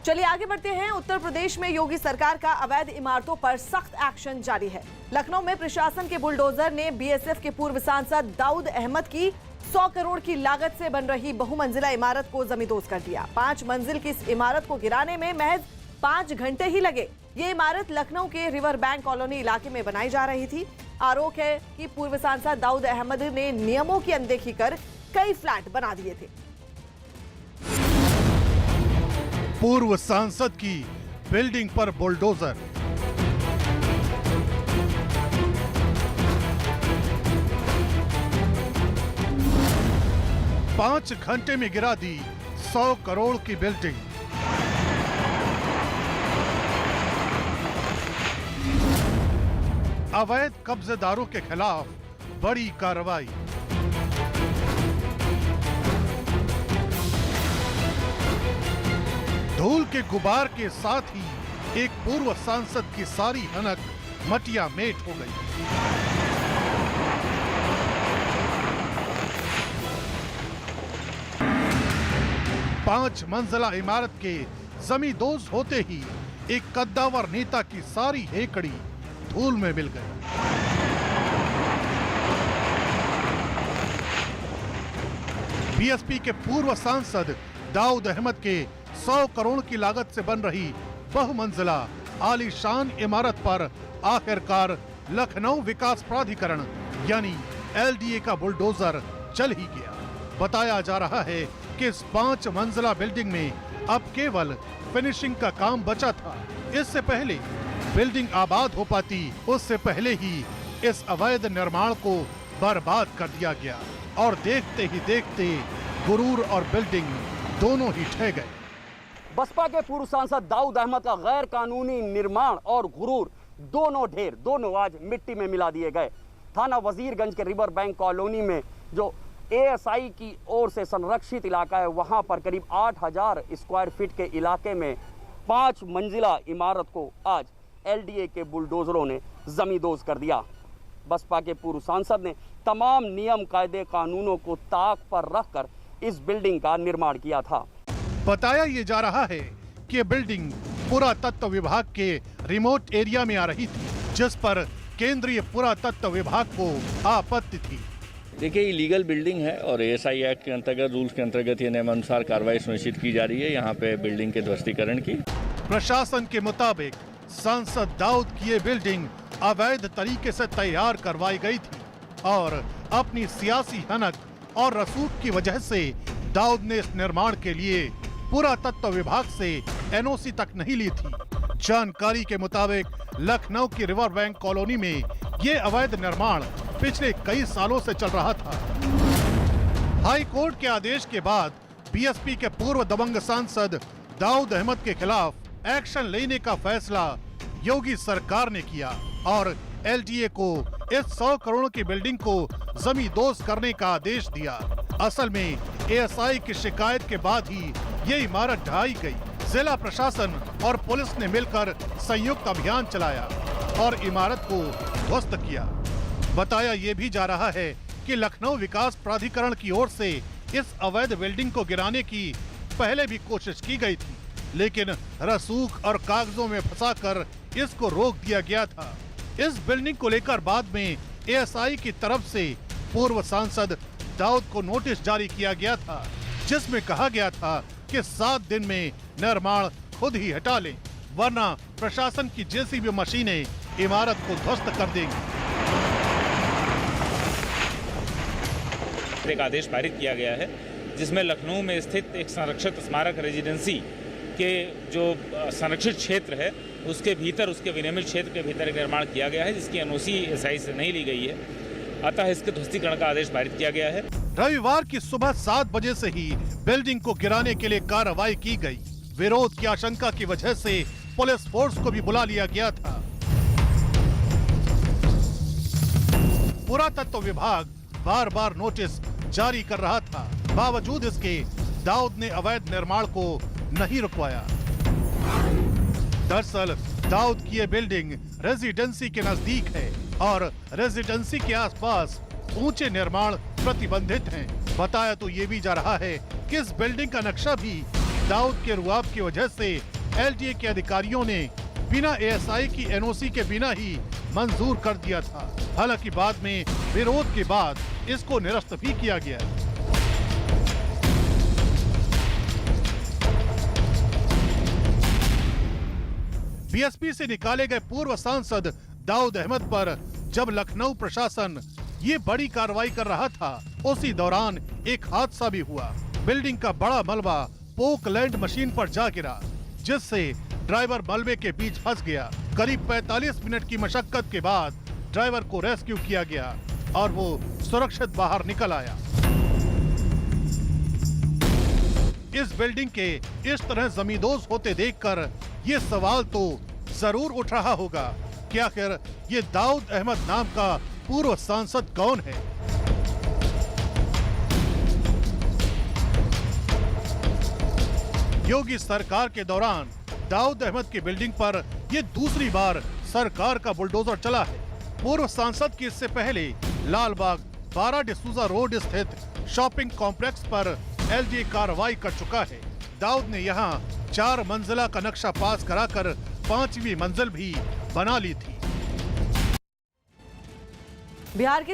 चलिए आगे बढ़ते हैं। उत्तर प्रदेश में योगी सरकार का अवैध इमारतों पर सख्त एक्शन जारी है। लखनऊ में प्रशासन के बुलडोजर ने बीएसएफ के पूर्व सांसद दाऊद अहमद की 100 करोड़ की लागत से बन रही बहुमंजिला इमारत को जमींदोज कर दिया। 5 मंजिल की इस इमारत को गिराने में महज 5 घंटे ही लगे। ये इमारत लखनऊ के रिवर बैंक कॉलोनी इलाके में बनाई जा रही थी। आरोप है कि पूर्व सांसद दाऊद अहमद ने नियमों की अनदेखी कर कई फ्लैट बना दिए थे। पूर्व सांसद की बिल्डिंग पर बुलडोजर। पांच घंटे में गिरा दी 100 करोड़ की बिल्डिंग। अवैध कब्जेदारों के खिलाफ बड़ी कार्रवाई। धूल के गुबार के साथ ही एक पूर्व सांसद की सारी हनक मटिया मेट हो गई। पांच मंजिला इमारत के जमींदोज होते ही एक कद्दावर नेता की सारी हेकड़ी धूल में मिल गई। बीएसपी के पूर्व सांसद दाऊद अहमद के 100 करोड़ की लागत से बन रही बहुमंजिला आलीशान इमारत पर आखिरकार लखनऊ विकास प्राधिकरण यानी एलडीए का बुलडोजर चल ही गया। बताया जा रहा है कि इस 5 मंजिला बिल्डिंग में अब केवल फिनिशिंग का काम बचा था। इससे पहले बिल्डिंग आबाद हो पाती, उससे पहले ही इस अवैध निर्माण को बर्बाद कर दिया गया और देखते ही देखते गुरूर और बिल्डिंग दोनों ही ढह गए। बसपा के पूर्व सांसद दाऊद अहमद का गैर कानूनी निर्माण और गुरूर दोनों आज मिट्टी में मिला दिए गए। थाना वजीरगंज के रिवर बैंक कॉलोनी में जो एएसआई की ओर से संरक्षित इलाका है, वहां पर करीब 8000 स्क्वायर फीट के इलाके में 5 मंजिला इमारत को आज एलडीए के बुलडोजरों ने जमींदोज कर दिया। बसपा के पूर्व सांसद ने तमाम नियम कायदे कानूनों को ताक पर रखकर इस बिल्डिंग का निर्माण किया था। बताया ये जा रहा है कि ये बिल्डिंग पुरातत्व विभाग के रिमोट एरिया में आ रही थी, जिस पर केंद्रीय पुरातत्व विभाग को आपत्ति थी। देखिए, ये लीगल बिल्डिंग है और एएसआई एक्ट के अंतर्गत, रूल्स के अंतर्गत ये नियमानुसार कार्रवाई सुनिश्चित की जा रही है यहाँ पे बिल्डिंग के ध्वस्तीकरण की। प्रशासन के मुताबिक सांसद दाऊद की ये बिल्डिंग अवैध तरीके से तैयार करवाई गई थी और अपनी सियासी हनक और रसूख की वजह से दाऊद ने इस निर्माण के लिए पुरातत्व विभाग से एनओसी तक नहीं ली थी। जानकारी के मुताबिक लखनऊ की रिवर बैंक कॉलोनी में ये अवैध निर्माण पिछले कई सालों से चल रहा था। हाई कोर्ट के आदेश के बाद बीएसपी के पूर्व दबंग सांसद दाऊद अहमद के खिलाफ एक्शन लेने का फैसला योगी सरकार ने किया और एलडीए को इस 100 करोड़ की बिल्डिंग को जमींदोज करने का आदेश दिया। असल में एएसआई की शिकायत के बाद ही ये इमारत ढहाई गई। जिला प्रशासन और पुलिस ने मिलकर संयुक्त अभियान चलाया और इमारत को ध्वस्त किया। बताया ये भी जा रहा है कि लखनऊ विकास प्राधिकरण की ओर से इस अवैध बिल्डिंग को गिराने की पहले भी कोशिश की गई थी, लेकिन रसूख और कागजों में फंसाकर इसको रोक दिया गया था। इस बिल्डिंग को लेकर बाद में एएसआई की तरफ से पूर्व सांसद दाऊद को नोटिस जारी किया गया था, जिसमें कहा गया था कि 7 दिन में निर्माण खुद ही हटा लें, वरना प्रशासन की जेसीबी मशीनें इमारत को ध्वस्त कर देंगी। एक आदेश पारित किया गया है जिसमें लखनऊ में स्थित एक संरक्षित स्मारक रेजिडेंसी के जो संरक्षित क्षेत्र है उसके भीतर, उसके विनियमित क्षेत्र के भीतर एक निर्माण किया गया है, जिसकी एनओसी एएसआई से नहीं ली गई है, अतः इसके ध्वस्तीकरण का आदेश पारित किया गया है। रविवार की सुबह 7 बजे से ही बिल्डिंग को गिराने के लिए कार्रवाई की गई। विरोध की आशंका की वजह से पुलिस फोर्स को भी बुला लिया गया था। पुरातत्व विभाग बार बार नोटिस जारी कर रहा था, बावजूद इसके दाऊद ने अवैध निर्माण को नहीं रुकवाया। दरअसल दाऊद की ये बिल्डिंग रेजिडेंसी के नजदीक है और रेजिडेंसी के आसपास ऊंचे निर्माण प्रतिबंधित हैं। बताया तो ये भी जा रहा है कि इस बिल्डिंग का नक्शा भी दाऊद के रुआब की वजह से एलडीए के अधिकारियों ने बिना एएसआई की एनओसी के बिना ही मंजूर कर दिया था। हालांकि बाद में विरोध के बाद इसको निरस्त भी किया गया। बीएसपी से निकाले गए पूर्व सांसद दाऊद अहमद पर जब लखनऊ प्रशासन ये बड़ी कार्रवाई कर रहा था, उसी दौरान एक हादसा भी हुआ। बिल्डिंग का बड़ा मलबा पोकलैंड मशीन पर जा गिरा, जिससे ड्राइवर मलबे के बीच फंस गया। करीब 45 मिनट की मशक्कत के बाद ड्राइवर को रेस्क्यू किया गया और वो सुरक्षित बाहर निकल आया। इस बिल्डिंग के इस तरह जमींदोज होते देखकर ये सवाल तो जरूर उठ रहा होगा कि आखिर ये दाऊद अहमद नाम का पूर्व सांसद कौन है। योगी सरकार के दौरान दाऊद अहमद की बिल्डिंग पर ये दूसरी बार सरकार का बुलडोजर चला है। पूर्व सांसद की इससे पहले लालबाग 12 डिसूजा रोड स्थित शॉपिंग कॉम्प्लेक्स पर एलडीए कार्रवाई कर चुका है। दाऊद ने यहाँ 4 मंजिला का नक्शा पास कराकर 5वीं मंजिल भी बना ली थी। बिहार की